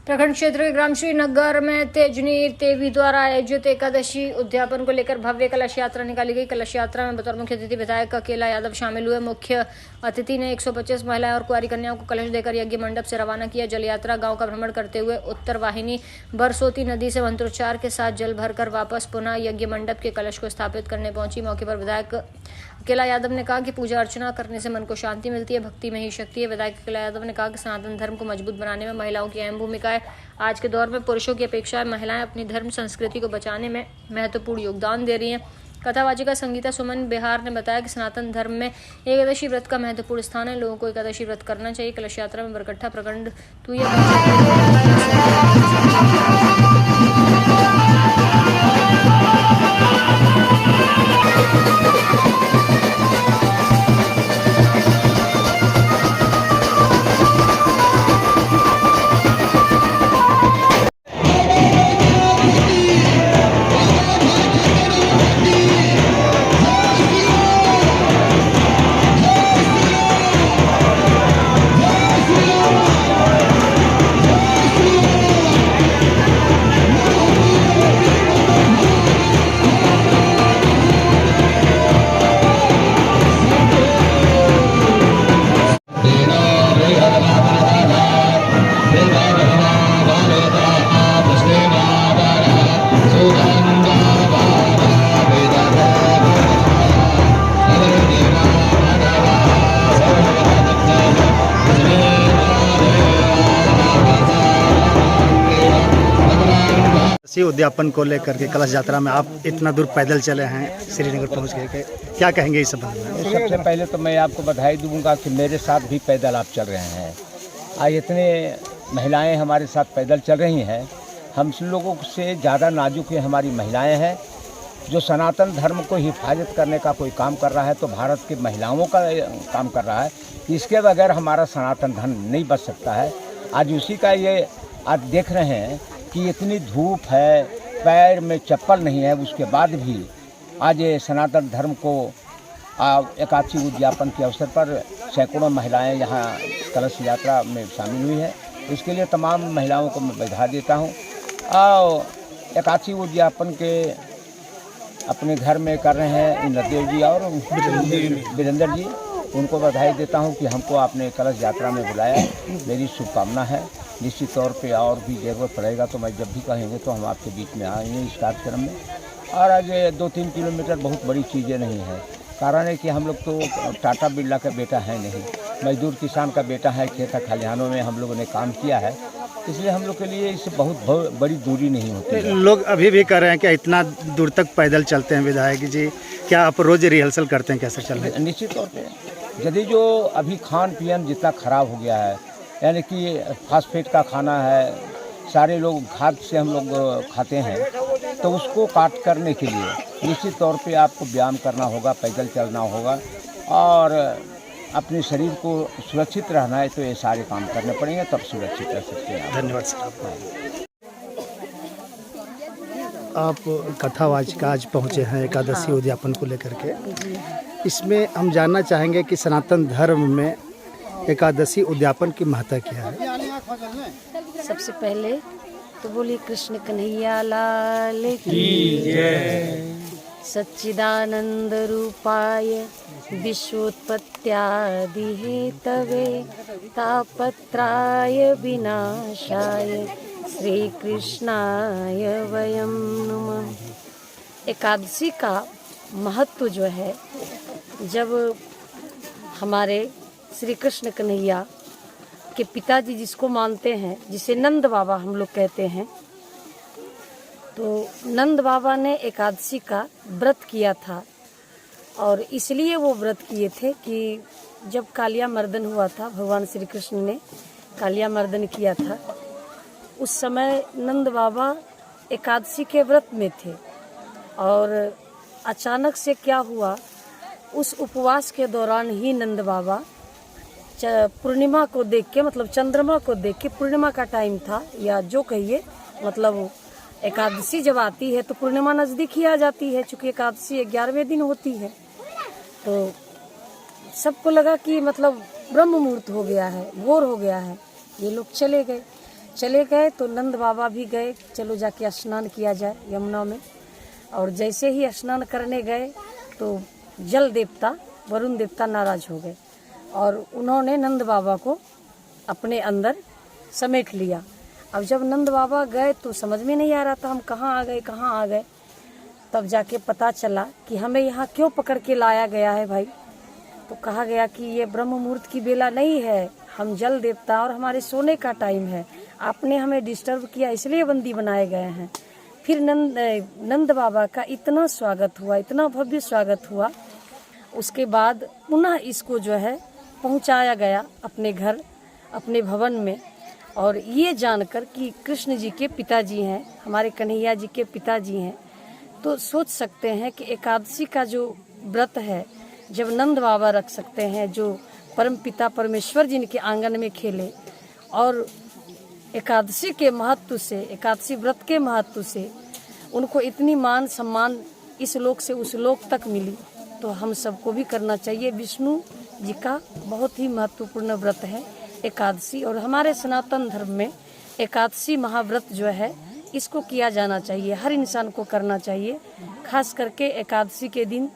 प्रखंड क्षेत्र के ग्राम श्रीनगर में तेजनीर तेवी द्वारा आयोजित एकादशी उद्यापन को लेकर भव्य कलश यात्रा निकाली गई। कलश यात्रा में बतौर मुख्य अतिथि विधायक अकेला यादव शामिल हुए। मुख्य अतिथि ने 125 महिलाएं और कुंवारी कन्याओं को कलश देकर यज्ञ मंडप से रवाना किया। जल यात्रा गांव का भ्रमण करते हुए उत्तर वाहिनी बरसोती नदी से मंत्रोच्चार के साथ जल भरकर वापस पुनः यज्ञ मंडप के कलश को स्थापित करने पहुंची। मौके पर विधायक अकेला यादव ने कहा कि पूजा अर्चना करने से मन को शांति मिलती है, भक्ति में ही शक्ति है। विधायक अकेला यादव ने कहा कि सनातन धर्म को मजबूत बनाने में महिलाओं की अहम भूमिका है। आज के दौर में पुरुषों की अपेक्षा महिलाएं अपनी धर्म संस्कृति को बचाने में महत्वपूर्ण योगदान दे रही हैं। कथावाचिका संगीता सुमन बिहार ने बताया कि सनातन धर्म में एकादशी व्रत का महत्वपूर्ण स्थान है। लोगों को एकादशी व्रत करना चाहिए। कलश यात्रा में बरकट्ठा प्रखंड उद्यापन को लेकर के कलश यात्रा में आप इतना दूर पैदल चले हैं श्रीनगर पहुंच के, क्या कहेंगे इस संबंध में? सबसे पहले तो मैं आपको बधाई दूंगा कि मेरे साथ भी पैदल आप चल रहे हैं। आज इतने महिलाएं हमारे साथ पैदल चल रही हैं। हम लोगों से ज़्यादा नाजुक हमारी महिलाएं हैं। जो सनातन धर्म को हिफाजत करने का कोई काम कर रहा है तो भारत की महिलाओं का काम कर रहा है। इसके बगैर हमारा सनातन धर्म नहीं बच सकता है। आज उसी का ये आज देख रहे हैं कि इतनी धूप है, पैर में चप्पल नहीं है, उसके बाद भी आज ये सनातन धर्म को एकादशी उद्यापन के अवसर पर सैकड़ों महिलाएं यहाँ कलश यात्रा में शामिल हुई है। इसके लिए तमाम महिलाओं को मैं बधाई देता हूँ। और एकादशी उद्यापन के अपने घर में कर रहे हैं इंद्रदेव जी और वीरेंद्र जी, उनको बधाई देता हूँ कि हमको आपने कलश यात्रा में बुलाया। मेरी शुभकामना है। निश्चित तौर पे और भी ज़रूरत पड़ेगा तो मैं जब भी कहेंगे तो हम आपके बीच में आएंगे इस कार्यक्रम में। और आज 2-3 किलोमीटर बहुत बड़ी चीज़ें नहीं है। कारण है कि हम लोग तो टाटा बिरला का बेटा है नहीं, मजदूर किसान का बेटा है। खेत खलिहानों में हम लोगों ने काम किया है, इसलिए हम लोग के लिए इससे बहुत बड़ी दूरी नहीं होती है। लोग अभी भी कर रहे हैं कि इतना दूर तक पैदल चलते हैं। विधायक जी, क्या आप रोज़ रिहर्सल करते हैं? कैसे चल रहे हैं? निश्चित तौर पर यदि जो अभी खान पीन जितना ख़राब हो गया है, यानी कि फास्टफूड का खाना है, सारे लोग खाद से हम लोग खाते हैं, तो उसको काट करने के लिए निश्चित तौर पे आपको व्यायाम करना होगा, पैदल चलना होगा और अपने शरीर को सुरक्षित रहना है तो ये सारे काम करने पड़ेंगे, तब सुरक्षित रह सकते हैं। धन्यवाद सर। आप कथावाचिका आज पहुँचे हैं एकादशी उद्यापन को लेकर के। इसमें हम जानना चाहेंगे कि सनातन धर्म में एकादशी उद्यापन की महत्ता क्या है? सबसे पहले तो बोली कृष्ण कन्हैया लाल की जय। सच्चिदानंद रूपाय विश्वोत्पत्त्यादि हेतवे तापत्राय विनाशाय श्री कृष्णाय वयं नमः। एकादशी का महत्व जो है, जब हमारे श्री कृष्ण कन्हैया के पिताजी जिसको मानते हैं, जिसे नंद बाबा हम लोग कहते हैं, तो नंद बाबा ने एकादशी का व्रत किया था। और इसलिए वो व्रत किए थे कि जब कालिया मर्दन हुआ था, भगवान श्री कृष्ण ने कालिया मर्दन किया था, उस समय नंद बाबा एकादशी के व्रत में थे। और अचानक से क्या हुआ, उस उपवास के दौरान ही नंद बाबा पूर्णिमा को देख के, मतलब चंद्रमा को देख के, पूर्णिमा का टाइम था या जो कहिए, मतलब एकादशी जब आती है तो पूर्णिमा नज़दीक ही आ जाती है, चूँकि एकादशी 11वें दिन होती है। तो सबको लगा कि मतलब ब्रह्म मुहूर्त हो गया है, भोर हो गया है, ये लोग चले गए। चले गए तो नंद बाबा भी गए, चलो जाके स्नान किया जाए यमुना में। और जैसे ही स्नान करने गए तो जल देवता वरुण देवता नाराज हो गए और उन्होंने नंद बाबा को अपने अंदर समेट लिया। अब जब नंद बाबा गए तो समझ में नहीं आ रहा था हम कहाँ आ गए। तब जाके पता चला कि हमें यहाँ क्यों पकड़ के लाया गया है भाई। तो कहा गया कि ये ब्रह्म मुहूर्त की बेला नहीं है, हम जल देवता और हमारे सोने का टाइम है, आपने हमें डिस्टर्ब किया इसलिए बंदी बनाए गए हैं। फिर नंद बाबा का इतना स्वागत हुआ, इतना भव्य स्वागत हुआ। उसके बाद पुनः इसको जो है पहुंचाया गया अपने घर, अपने भवन में। और ये जानकर कि कृष्ण जी के पिताजी हैं, हमारे कन्हैया जी के पिताजी हैं, तो सोच सकते हैं कि एकादशी का जो व्रत है जब नंद बाबा रख सकते हैं, जो परम पिता परमेश्वर जी के आंगन में खेले, और एकादशी के महत्व से, एकादशी व्रत के महत्व से उनको इतनी मान सम्मान इस लोक से उस लोक तक मिली, तो हम सबको भी करना चाहिए। विष्णु जी का बहुत ही महत्वपूर्ण व्रत है एकादशी, और हमारे सनातन धर्म में एकादशी महाव्रत जो है इसको किया जाना चाहिए, हर इंसान को करना चाहिए। खास करके एकादशी के दिन